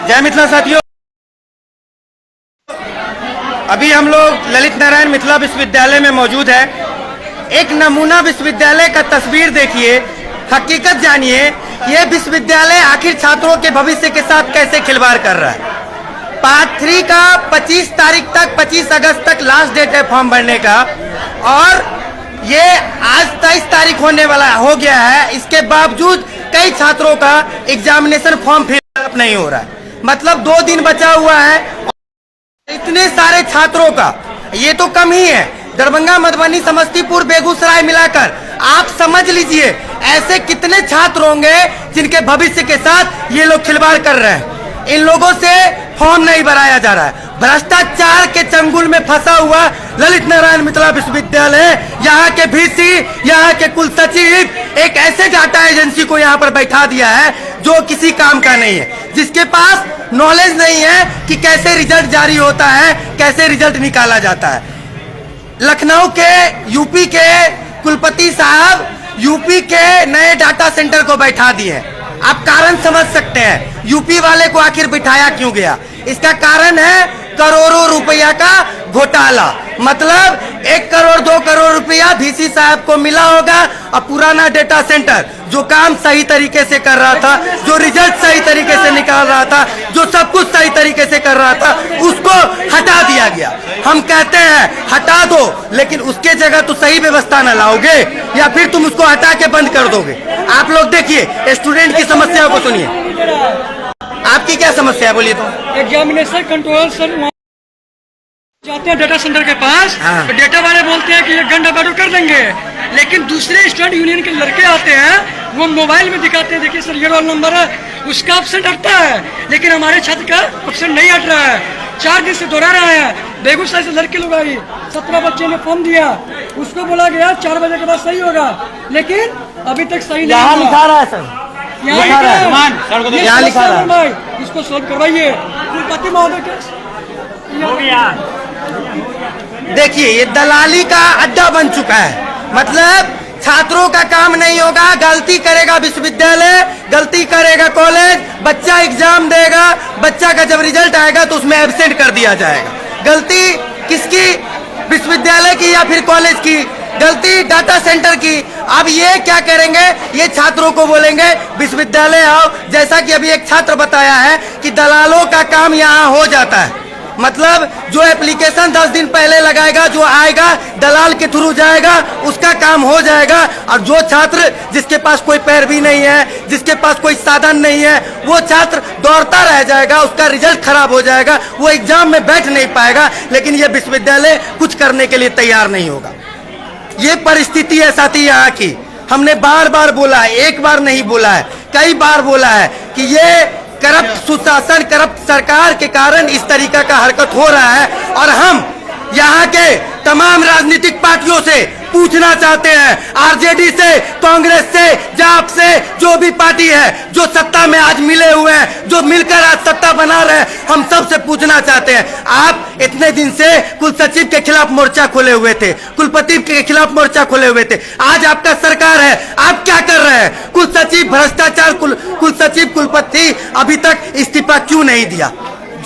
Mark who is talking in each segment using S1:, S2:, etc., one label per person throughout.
S1: जय मिथिला साथियों, अभी हम लोग ललित नारायण मिथिला विश्वविद्यालय में मौजूद है। एक नमूना विश्वविद्यालय का तस्वीर देखिए, हकीकत जानिए, ये विश्वविद्यालय आखिर छात्रों के भविष्य के साथ कैसे खिलवाड़ कर रहा है। पार्ट 3 का 25 तारीख तक, 25 अगस्त तक लास्ट डेट है फॉर्म भरने का, और ये आज 23 तारीख होने वाला हो गया है। इसके बावजूद कई छात्रों का एग्जामिनेशन फॉर्म फिलअप नहीं हो रहा है। मतलब 2 दिन बचा हुआ है। इतने सारे छात्रों का, ये तो कम ही है, दरभंगा, मधुबनी, समस्तीपुर, बेगूसराय मिलाकर आप समझ लीजिए ऐसे कितने छात्र होंगे जिनके भविष्य के साथ ये लोग खिलवाड़ कर रहे हैं। इन लोगों से फॉर्म नहीं भराया जा रहा है। भ्रष्टाचार के चंगुल में फंसा हुआ ललित नारायण मिथिला विश्वविद्यालय, यहाँ के वीसी, यहाँ के कुल सचिव एक ऐसे डाटा एजेंसी को यहाँ पर बैठा दिया है जो किसी काम का नहीं है, जिसके पास नॉलेज नहीं है कि कैसे रिजल्ट जारी होता है, कैसे रिजल्ट निकाला जाता है। लखनऊ के यूपी के कुलपति साहब यूपी के नए डाटा सेंटर को बैठा दिए। आप कारण समझ सकते हैं यूपी वाले को आखिर बिठाया क्यों गया। इसका कारण है करोड़ों रुपया का घोटाला। मतलब 1 करोड़ 2 करोड़ रुपया वीसी साहब को मिला होगा और पुराना डेटा सेंटर जो काम सही तरीके से कर रहा था, जो रिजल्ट सही तरीके से निकाल रहा था, जो सब कुछ सही तरीके से कर रहा था, उसको हटा दिया गया। हम कहते हैं हटा दो, लेकिन उसके जगह तो सही व्यवस्था न लाओगे या फिर तुम उसको हटा के बंद कर दोगे। आप लोग देखिए, स्टूडेंट की समस्या को सुनिए। आपकी क्या समस्या है, बोलिए तो।
S2: एग्जामिनेशन कंट्रोल सर जाते हैं डेटा सेंटर के पास, तो डेटा वाले बोलते हैं कि ये गंडा बाडू कर देंगे, लेकिन दूसरे स्टूडेंट यूनियन के लड़के आते हैं, वो मोबाइल में दिखाते हैं, देखिए सर ये रोल नंबर है, उसका ऑप्शन हटता है, लेकिन हमारे छात्र का ऑप्शन नहीं हट रहा है। 4 दिन से दोहरा रहे हैं। बेगूसराय से लड़के लोग आई, 17 बच्चे ने फॉर्म दिया, उसको बोला गया 4 बजे के बाद सही होगा, लेकिन अभी तक सही नहीं
S1: यहाँ लिखा रहा है सर,
S2: यहाँ
S1: लिखा रहा है,
S2: इसको सॉल्व करवाइए। कुलपति महोदय
S1: देखिए, ये दलाली का अड्डा बन चुका है। मतलब छात्रों का काम नहीं होगा, गलती करेगा विश्वविद्यालय, गलती करेगा कॉलेज, बच्चा एग्जाम देगा, बच्चा का जब रिजल्ट आएगा तो उसमें एब्सेंट कर दिया जाएगा। गलती किसकी? विश्वविद्यालय की या फिर कॉलेज की? गलती डाटा सेंटर की। अब ये क्या करेंगे, ये छात्रों को बोलेंगे विश्वविद्यालय आओ। जैसा कि अभी एक छात्र बताया है कि दलालों का काम यहाँ हो जाता है। मतलब जो एप्लीकेशन 10 दिन पहले लगाएगा, जो आएगा दलाल के थ्रू जाएगा, उसका काम हो जाएगा। और जो छात्र जिसके पास कोई पैरवी नहीं है, जिसके पास कोई साधन नहीं है, वो छात्र दौड़ता रह जाएगा, उसका रिजल्ट खराब हो जाएगा, वो एग्जाम में बैठ नहीं पाएगा। लेकिन ये विश्वविद्यालय कुछ करने के लिए तैयार नहीं होगा। ये परिस्थिति है साथी यहाँ की। हमने बार बार बोला है, एक बार नहीं बोला है, कई बार बोला है कि ये करप्ट सुशासन, करप्ट सरकार के कारण इस तरीका का हरकत हो रहा है। और हम यहाँ के तमाम राजनीतिक पार्टियों से पूछना चाहते हैं, आरजेडी से, कांग्रेस से, जाप से, जो भी पार्टी है जो सत्ता में आज मिले हुए हैं, जो मिलकर आज सत्ता बना रहे हैं, हम सबसे पूछना चाहते हैं, आप इतने दिन से कुल सचिव के खिलाफ मोर्चा खोले हुए थे, कुलपति के खिलाफ मोर्चा खोले हुए थे, आज आपका सरकार है, आप क्या कर रहे हैं? कुल सचिव भ्रष्टाचार, कुल सचिव कुलपति अभी तक इस्तीफा क्यों नहीं दिया?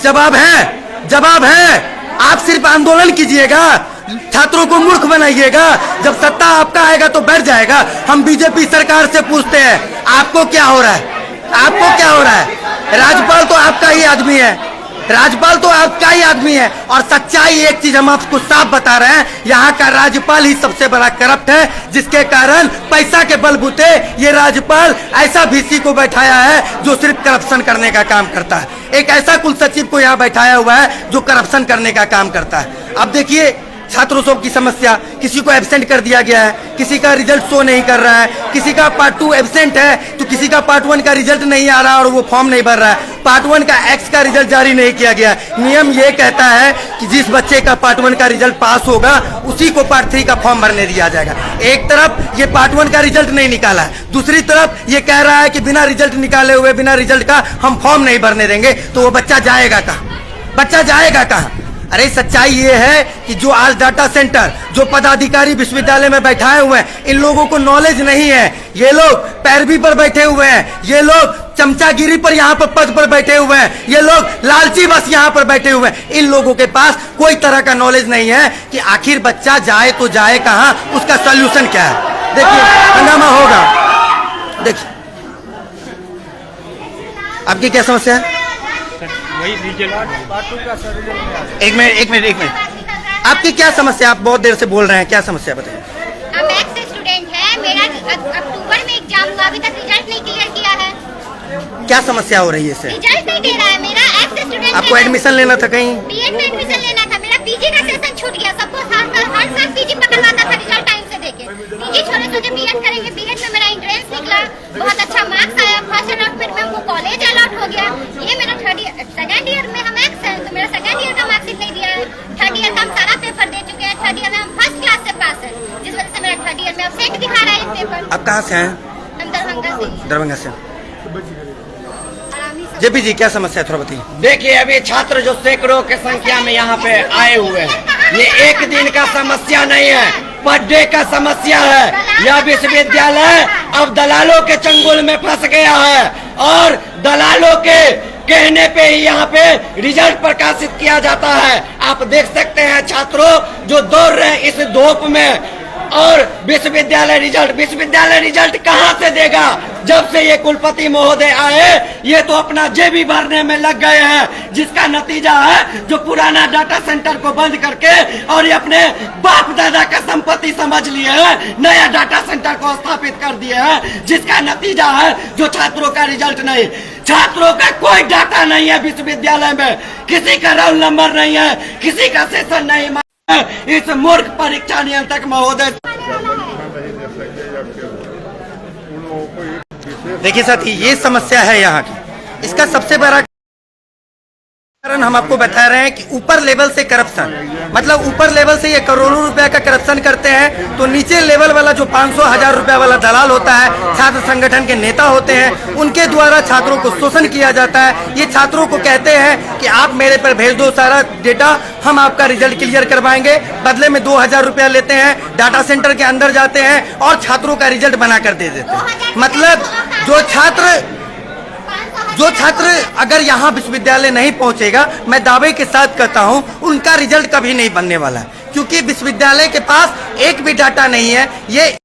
S1: जवाब है, जवाब है। आप सिर्फ आंदोलन कीजिएगा, छात्रों को मूर्ख बनाइएगा, जब सत्ता आपका आएगा तो बैठ जाएगा। हम बीजेपी सरकार से पूछते हैं, आपको क्या हो रहा है? आपको क्या हो रहा है? राज्यपाल तो आपका ही आदमी है, राज्यपाल तो आपका ही आदमी है। और सच्चाई एक चीज हम आपको साफ बता रहे हैं, यहाँ का राज्यपाल ही सबसे बड़ा करप्ट है, जिसके कारण पैसा के बलबूते ये राज्यपाल ऐसा वीसी को बैठाया है जो सिर्फ करप्शन करने का काम करता है। एक ऐसा कुल सचिव को यहाँ बैठाया हुआ है जो करप्शन करने का काम करता है। अब देखिए छात्रों सब की समस्या, किसी को एब्सेंट कर दिया गया है, किसी का रिजल्ट शो नहीं कर रहा है, किसी का पार्ट 2 एब्सेंट है तो किसी का पार्ट 1 का रिजल्ट नहीं आ रहा और वो फॉर्म नहीं भर रहा है। पार्ट 1 का एक्स का रिजल्ट जारी नहीं किया गया। नियम ये कहता है कि जिस बच्चे का पार्ट 1 का रिजल्ट पास होगा उसी को पार्ट 3 का फॉर्म भरने दिया जाएगा। एक तरफ ये पार्ट 1 का रिजल्ट नहीं निकाला है, दूसरी तरफ ये कह रहा है कि बिना रिजल्ट निकाले हुए, बिना रिजल्ट का हम फॉर्म नहीं भरने देंगे। तो वो बच्चा जाएगा कहाँ? बच्चा जाएगा कहाँ? अरे सच्चाई ये है कि जो आज डाटा सेंटर, जो पदाधिकारी विश्वविद्यालय में बैठाए हुए हैं, इन लोगों को नॉलेज नहीं है। ये लोग पैरवी पर बैठे हुए हैं, ये लोग चमचागिरी पर यहाँ पर पद पर बैठे हुए हैं, ये लोग लालची बस यहाँ पर बैठे हुए हैं। इन लोगों के पास कोई तरह का नॉलेज नहीं है कि आखिर बच्चा जाए तो जाए कहाँ, उसका सॉल्यूशन क्या है। देखिए हंगामा होगा। देखिए आपकी क्या समस्या है? एक मिनट आपकी क्या समस्या? आप बहुत देर से बोल रहे हैं, क्या समस्या बताइए।
S3: हम एक्स स्टूडेंट हैं, मेरा अक्टूबर में एग्जाम हुआ, अभी तक रिजल्ट नहीं क्लियर किया है।
S1: क्या समस्या हो रही है इससे?
S3: रिजल्ट नहीं दे रहा है मेरा। एक्स स्टूडेंट
S1: आपको एडमिशन लेना था कहीं?
S3: बीएड में एडमिशन लेना था, मेरा पीजी का सेशन छूट गया। सबको हर साल पीजी पकड़वाता था रिजल्ट टाइम से देके। पीजी छोड़े सोचे बीएड करेंगे, बीएड में मेरा एंट्रेंस निकला, बहुत अच्छा मार्क्स आया, फर्स्ट अलॉटमेंट में हमको कॉलेज अलॉट हो गया। ये मेरा सेकेंड ईयर में हम एक्स हैं, तो मेरा सेकेंड ईयर का मार्कशीट नहीं दिया है। थर्ड ईयर का हम सारा पेपर दे चुके हैं, थर्ड ईयर में हम फर्स्ट क्लास से पास है, जिस वजह से मेरा थर्ड ईयर में अपसेट दिखा रहा है इस पेपर।
S1: आप कहाँ से हैं?
S3: हम दरभंगा से।
S1: दरभंगा से। जेपी जी क्या समस्या है, थोड़ा बताइए।
S4: देखिए अभी छात्र जो सैकड़ों के संख्या में यहाँ पे आए हुए हैं, ये एक दिन का समस्या नहीं है, पर डे का समस्या है। यह विश्वविद्यालय अब दलालों के चंगुल में फंस गया है और दलालों के कहने पे ही यहाँ पे रिजल्ट प्रकाशित किया जाता है। आप देख सकते हैं छात्रों जो दौड़ रहे हैं इस धूप में, और विश्वविद्यालय रिजल्ट कहाँ से देगा? जब से ये कुलपति महोदय आए ये तो अपना जेबी भरने में लग गए हैं, जिसका नतीजा है जो पुराना डाटा सेंटर को बंद करके और ये अपने बाप दादा का संपत्ति समझ लिए हैं, नया डाटा सेंटर को स्थापित कर दिए हैं, जिसका नतीजा है जो छात्रों का रिजल्ट नहीं। छात्रों का कोई डाटा नहीं है विश्वविद्यालय में, किसी का रोल नंबर नहीं है, किसी का सेशन नहीं है। इस मूर्ख परीक्षा नियंत्रक महोदय।
S1: देखिए साथी ये समस्या है यहाँ की। इसका सबसे बड़ा कारण हम आपको बता रहे हैं कि ऊपर लेवल से करप्शन, मतलब ऊपर लेवल से ये करोड़ों रुपए का करप्शन करते हैं, तो नीचे लेवल वाला जो 500-1000 रुपए वाला दलाल होता है, छात्र संगठन के नेता होते हैं, उनके द्वारा छात्रों को शोषण किया जाता है। ये छात्रों को कहते हैं कि आप मेरे पर भेज दो सारा डेटा, हम आपका रिजल्ट क्लियर करवाएंगे। बदले में 2000 रुपया लेते हैं, डाटा सेंटर के अंदर जाते हैं और छात्रों का रिजल्ट बना कर दे देते हैं। मतलब जो छात्र अगर यहाँ विश्वविद्यालय नहीं पहुंचेगा, मैं दावे के साथ कहता हूँ उनका रिजल्ट कभी नहीं बनने वाला है, क्योंकि विश्वविद्यालय के पास एक भी डाटा नहीं है। ये